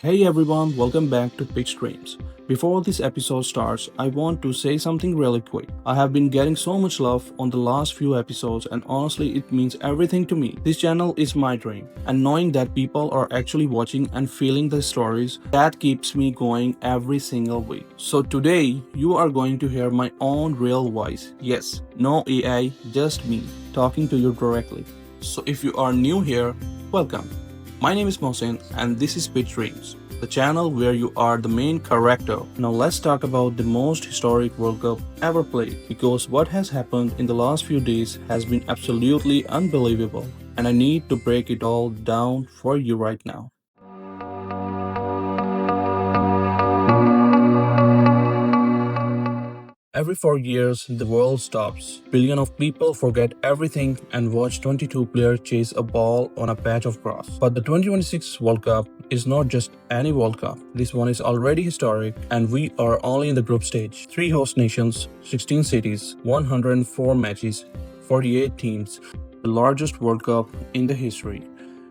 Hey everyone, welcome back to Pitch Streams. Before this episode starts, I want to say something really quick. I have been getting so much love on the last few episodes, and honestly, it means everything to me. This channel is my dream, and knowing that people are actually watching and feeling the stories, that keeps me going every single week. So today, you are going to hear my own real voice. Yes, no AI, just me, talking to you directly. So if you are new here, welcome. My name is Mohsen and this is Pitch Dreams, the channel where you are the main character. Now let's talk about the most historic World Cup ever played, because what has happened in the last few days has been absolutely unbelievable, and I need to break it all down for you right now. Every 4 years, the world stops. Billions of people forget everything and watch 22 players chase a ball on a patch of grass. But the 2026 World Cup is not just any World Cup. This one is already historic, and we are only in the group stage. 3 host nations, 16 cities, 104 matches, 48 teams, the largest World Cup in the history.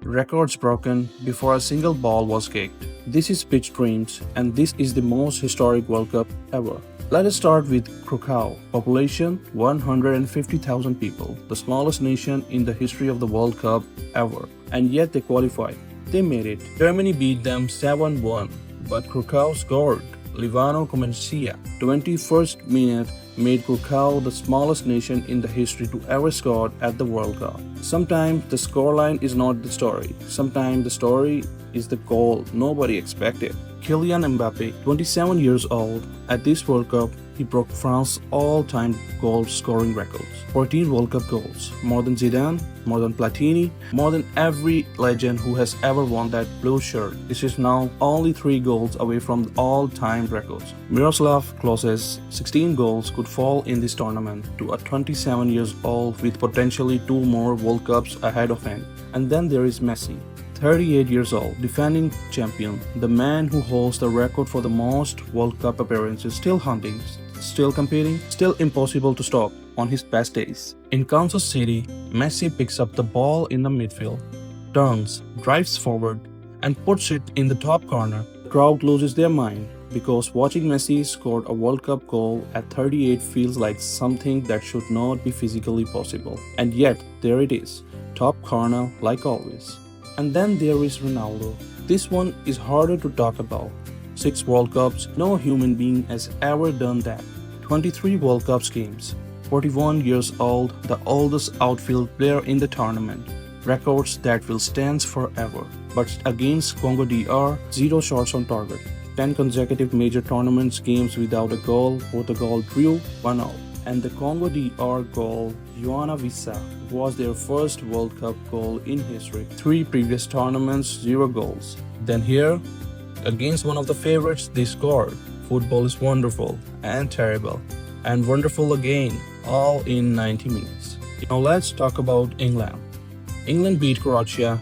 Records broken before a single ball was kicked. This is Pitch Dreams, and this is the most historic World Cup ever. Let us start with Curacao. Population 150,000 people, the smallest nation in the history of the World Cup ever. And yet they qualified. They made it. Germany beat them 7-1, but Curacao scored. Livano Comencia, 21st minute, made Curacao the smallest nation in the history to ever score at the World Cup. Sometimes the scoreline is not the story. Sometimes the story is the goal nobody expected. Kylian Mbappe, 27 years old, at this World Cup, he broke France's all-time goal-scoring records. 14 World Cup goals, more than Zidane, more than Platini, more than every legend who has ever worn that blue shirt. This is now only 3 goals away from the all-time records. Miroslav Klose's 16 goals could fall in this tournament to a 27 years old with potentially 2 more World Cups ahead of him. And then there is Messi, 38 years old, defending champion, the man who holds the record for the most World Cup appearances, still hunting, still competing, still impossible to stop on his best days. In Kansas City, Messi picks up the ball in the midfield, turns, drives forward, and puts it in the top corner. The crowd loses their mind, because watching Messi score a World Cup goal at 38 feels like something that should not be physically possible. And yet, there it is, top corner like always. And then there is Ronaldo. This one is harder to talk about. 6 World Cups, no human being has ever done that. 23 World Cups games. 41 years old, the oldest outfield player in the tournament. Records that will stand forever. But against Congo DR, 0 shots on target. 10 consecutive major tournaments games without a goal, with a goal drew 1-0. And the Congo DR goal, Joana Vissa, was their first World Cup goal in history. 3 previous tournaments, 0 goals. Then here, against one of the favorites, they scored. Football is wonderful and terrible, and wonderful again, all in 90 minutes. Now let's talk about England. England beat Croatia.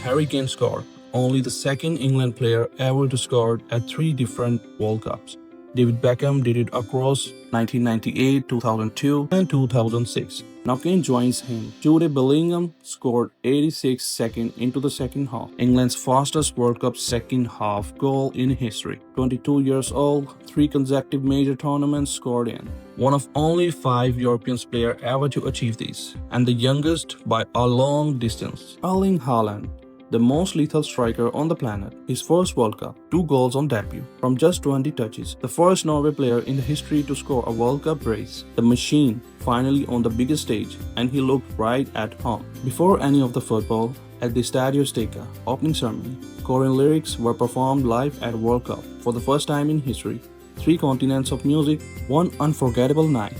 Harry Kane scored, only the second England player ever to score at 3 different World Cups. David Beckham did it across 1998, 2002, and 2006. Now Kane joins him. Jude Bellingham scored 86 seconds into the second half. England's fastest World Cup second half goal in history. 22 years old, 3 consecutive major tournaments scored in. One of only 5 European players ever to achieve this, and the youngest by a long distance. Erling Haaland, the most lethal striker on the planet, his first World Cup, 2 goals on debut from just 20 touches, the first Norway player in the history to score a World Cup brace, the machine finally on the biggest stage, and he looked right at home. Before any of the football, at the Stadio Steka opening ceremony, Korean lyrics were performed live at World Cup for the first time in history. 3 continents of music, one unforgettable night.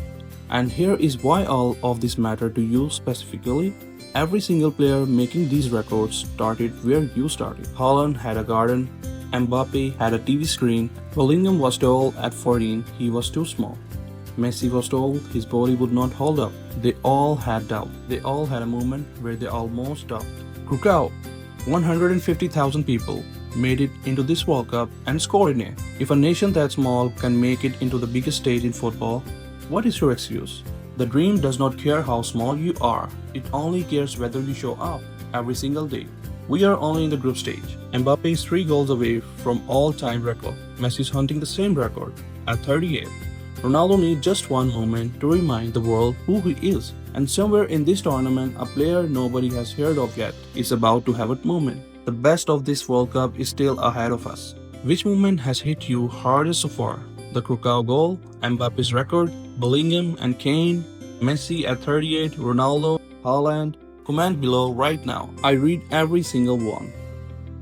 And here is why all of this mattered to you specifically. Every single player making these records started where you started. Haaland had a garden, Mbappe had a TV screen, Bellingham was told at 14 he was too small. Messi was told his body would not hold up. They all had doubt. They all had a moment where they almost doubted. Curacao, 150,000 people, made it into this World Cup and scored in it. If a nation that small can make it into the biggest stage in football, what is your excuse? The dream does not care how small you are, it only cares whether you show up every single day. We are only in the group stage. Mbappe is 3 goals away from all-time record. Messi is hunting the same record at 38. Ronaldo needs just one moment to remind the world who he is. And somewhere in this tournament, a player nobody has heard of yet is about to have a moment. The best of this World Cup is still ahead of us. Which moment has hit you hardest so far? The Curacao goal, Mbappe's record, Bellingham and Kane, Messi at 38, Ronaldo, Haaland? Comment below right now. I read every single one.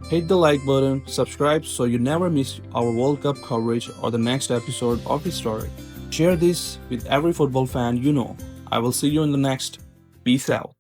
Hit the like button, subscribe so you never miss our World Cup coverage or the next episode of History. Share this with every football fan you know. I will see you in the next. Peace out.